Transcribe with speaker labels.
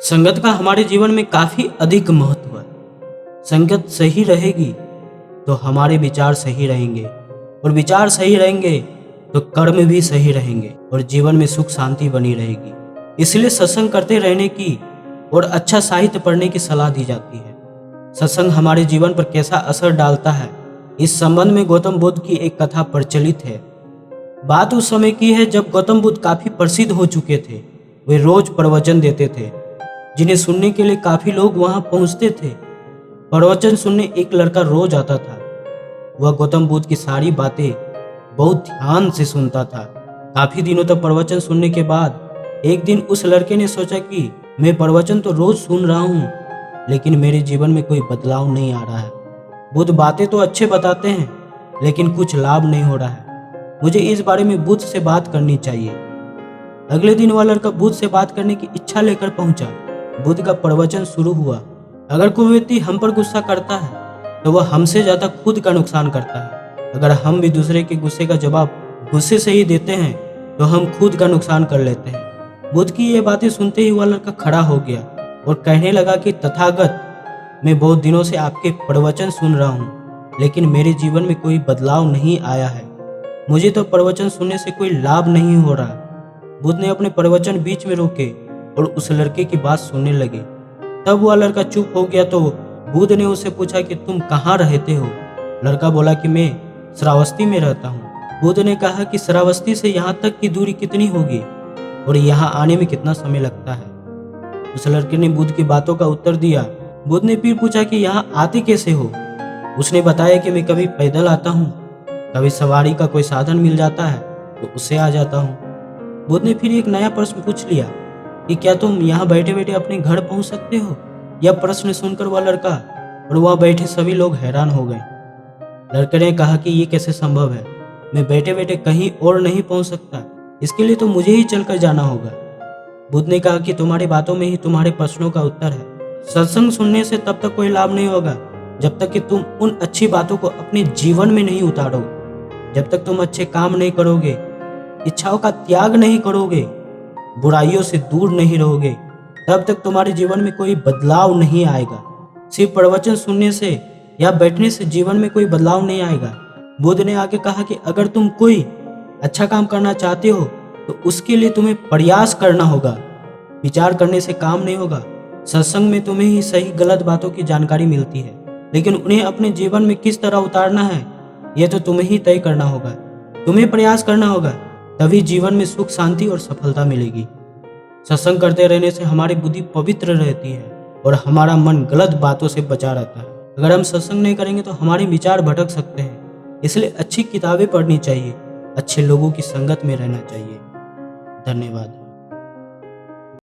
Speaker 1: संगत का हमारे जीवन में काफ़ी अधिक महत्व है। संगत सही रहेगी तो हमारे विचार सही रहेंगे और विचार सही रहेंगे तो कर्म भी सही रहेंगे और जीवन में सुख शांति बनी रहेगी। इसलिए सत्संग करते रहने की और अच्छा साहित्य पढ़ने की सलाह दी जाती है। सत्संग हमारे जीवन पर कैसा असर डालता है, इस संबंध में गौतम बुद्ध की एक कथा प्रचलित है। बात उस समय की है जब गौतम बुद्ध काफ़ी प्रसिद्ध हो चुके थे। वे रोज प्रवचन देते थे, जिन्हें सुनने के लिए काफ़ी लोग वहां पहुंचते थे। प्रवचन सुनने एक लड़का रोज आता था। वह गौतम बुद्ध की सारी बातें बहुत ध्यान से सुनता था। काफ़ी दिनों तक प्रवचन सुनने के बाद एक दिन उस लड़के ने सोचा कि मैं प्रवचन तो रोज सुन रहा हूँ, लेकिन मेरे जीवन में कोई बदलाव नहीं आ रहा है। बुद्ध बातें तो अच्छे बताते हैं, लेकिन कुछ लाभ नहीं हो रहा है। मुझे इस बारे में बुद्ध से बात करनी चाहिए। अगले दिन वह लड़का बुद्ध से बात करने की इच्छा लेकर पहुंचा। बुद्ध का प्रवचन शुरू हुआ। अगर कोई व्यक्ति हम पर गुस्सा करता है तो वह हमसे ज्यादा खुद का नुकसान करता है। अगर हम भी दूसरे के गुस्से का जवाब गुस्से से ही देते हैं तो हम खुद का नुकसान कर लेते हैं। बुद्ध की ये बातें सुनते ही वह लड़का खड़ा हो गया और कहने लगा कि तथागत, मैं बहुत दिनों से आपके प्रवचन सुन रहा हूँ, लेकिन मेरे जीवन में कोई बदलाव नहीं आया है। मुझे तो प्रवचन सुनने से कोई लाभ नहीं हो रहा। बुद्ध ने अपने प्रवचन बीच में रोके और उस लड़के की बात सुनने लगे। तब वह लड़का चुप हो गया तो बुद्ध ने उससे पूछा कि तुम कहाँ रहते हो। लड़का बोला कि मैं श्रावस्ती में रहता हूँ। बुद्ध ने कहा कि श्रावस्ती से यहाँ तक की दूरी कितनी होगी और यहाँ आने में कितना समय लगता है। उस लड़के ने बुद्ध की बातों का उत्तर दिया। बुद्ध ने फिर पूछा कि यहाँ आते कैसे हो। उसने बताया कि मैं कभी पैदल आता हूँ, कभी सवारी का कोई साधन मिल जाता है तो उससे आ जाता हूँ। बुद्ध ने फिर एक नया प्रश्न पूछ लिया कि क्या तुम यहाँ बैठे बैठे अपने घर पहुँच सकते हो। यह प्रश्न सुनकर वह लड़का और वह बैठे सभी लोग हैरान हो गए। लड़के ने कहा कि ये कैसे संभव है, मैं बैठे बैठे कहीं और नहीं पहुँच सकता, इसके लिए तो मुझे ही चलकर जाना होगा। बुद्ध ने कहा कि तुम्हारी बातों में ही तुम्हारे प्रश्नों का उत्तर है। सत्संग सुनने से तब तक कोई लाभ नहीं होगा जब तक कि तुम उन अच्छी बातों को अपने जीवन में नहीं उतारोगे। जब तक तुम अच्छे काम नहीं करोगे, इच्छाओं का त्याग नहीं करोगे, बुराइयों से दूर नहीं रहोगे, तब तक तुम्हारे जीवन में कोई बदलाव नहीं आएगा। सिर्फ प्रवचन सुनने से या बैठने से जीवन में कोई बदलाव नहीं आएगा। बुद्ध ने आगे कहा कि अगर तुम कोई अच्छा काम करना चाहते हो तो उसके लिए तुम्हें प्रयास करना होगा। विचार करने से काम नहीं होगा। सत्संग में तुम्हें ही सही गलत बातों की जानकारी मिलती है, लेकिन उन्हें अपने जीवन में किस तरह उतारना है यह तो तुम्हें ही तय करना होगा। तुम्हें प्रयास करना होगा, तभी जीवन में सुख शांति और सफलता मिलेगी। सत्संग करते रहने से हमारी बुद्धि पवित्र रहती है और हमारा मन गलत बातों से बचा रहता है। अगर हम सत्संग नहीं करेंगे तो हमारे विचार भटक सकते हैं। इसलिए अच्छी किताबें पढ़नी चाहिए, अच्छे लोगों की संगत में रहना चाहिए। धन्यवाद।